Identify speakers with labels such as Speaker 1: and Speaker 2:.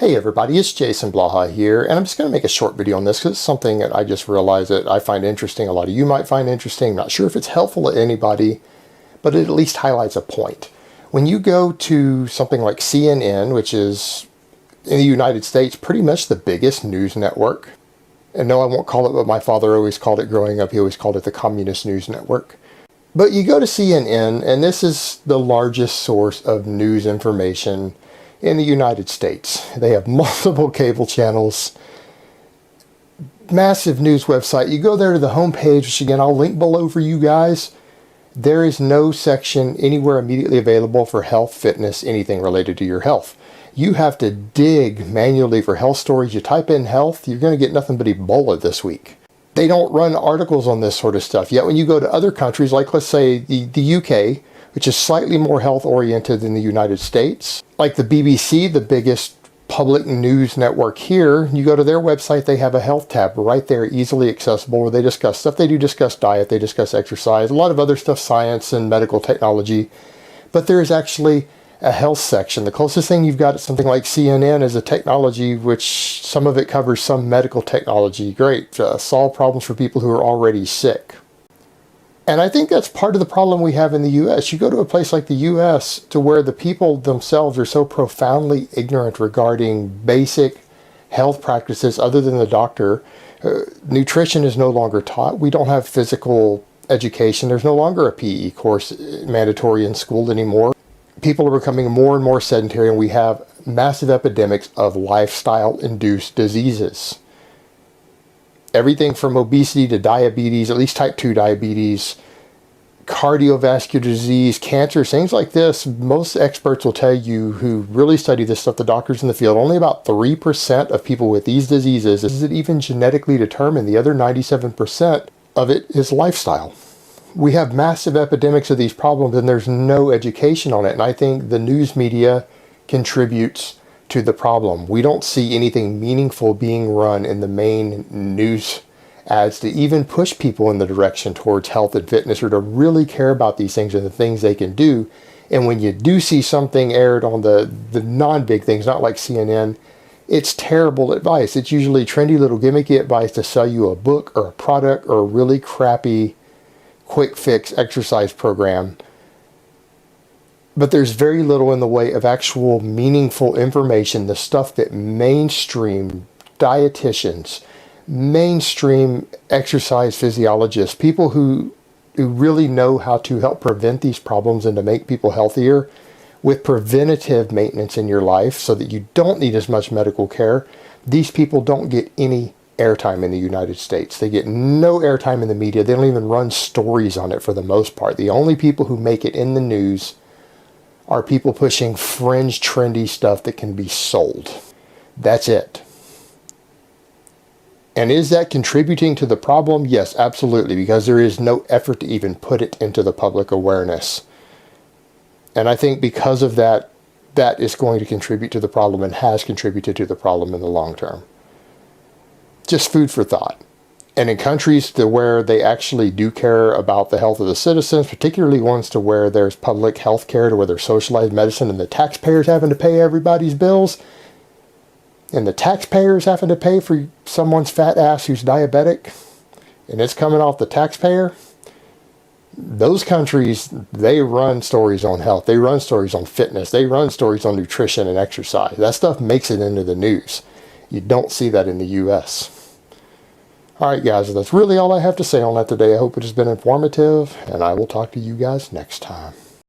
Speaker 1: Hey everybody, it's Jason Blaha here, and I'm just going to make a short video on this because it's something that I just realized that I find interesting. A lot of you might find interesting. I'm not sure if it's helpful to anybody, but it at least highlights a point. When you go to something like CNN, which is in the United States pretty much the biggest news network, and no, I won't call it what my father always called it growing up. He always called it the Communist News Network. But you go to CNN, and this is the largest source of news information in the United States. They have multiple cable channels, massive news website. You go there to the homepage, which again, I'll link below for you guys. There is no section anywhere immediately available for health, fitness, anything related to your health. You have to dig manually for health stories. You type in health, you're going to get nothing but Ebola this week. They don't run articles on this sort of stuff. Yet when you go to other countries, like let's say the UK, which is slightly more health oriented than the United States, like the BBC, the biggest public news network here, you go to their website, they have a health tab right there, easily accessible, where they discuss stuff. They do discuss diet, they discuss exercise, a lot of other stuff, science and medical technology. But there is actually a health section. The closest thing you've got to something like CNN is a technology, which some of it covers some medical technology. Great, solve problems for people who are already sick. And I think that's part of the problem we have in the U.S. You go to a place like the U.S. to where the people themselves are so profoundly ignorant regarding basic health practices other than the doctor. Nutrition is no longer taught. We don't have physical education. There's no longer a PE course mandatory in school anymore. People are becoming more and more sedentary, and we have massive epidemics of lifestyle-induced diseases. Everything from obesity to diabetes, at least type 2 diabetes, cardiovascular disease, cancer, things like this. Most experts will tell you who really study this stuff, the doctors in the field, only about 3% of people with these diseases is it even genetically determined. The other 97% of it is lifestyle. We have massive epidemics of these problems, and there's no education on it. And I think the news media contributes to the problem. We don't see anything meaningful being run in the main news ads to even push people in the direction towards health and fitness, or to really care about these things and the things they can do. And when you do see something aired on the non-big things, not like CNN, it's terrible advice. It's usually trendy little gimmicky advice to sell you a book or a product or a really crappy quick fix exercise program. But there's very little in the way of actual meaningful information, the stuff that mainstream dietitians, mainstream exercise physiologists, people who really know how to help prevent these problems and to make people healthier with preventative maintenance in your life so that you don't need as much medical care, these people don't get any airtime in the United States. They get no airtime in the media. They don't even run stories on it for the most part. The only people who make it in the news are people pushing fringe trendy stuff that can be sold. That's it. And is that contributing to the problem? Yes, absolutely, because there is no effort to even put it into the public awareness. And I think because of that, that is going to contribute to the problem and has contributed to the problem in the long term. Just food for thought. And in countries to where they actually do care about the health of the citizens, particularly ones to where there's public health care, to where there's socialized medicine and the taxpayers having to pay everybody's bills, and the taxpayers having to pay for someone's fat ass who's diabetic, and it's coming off the taxpayer, those countries, they run stories on health. They run stories on fitness. They run stories on nutrition and exercise. That stuff makes it into the news. You don't see that in the U.S. Alright guys, that's really all I have to say on that today. I hope it has been informative, and I will talk to you guys next time.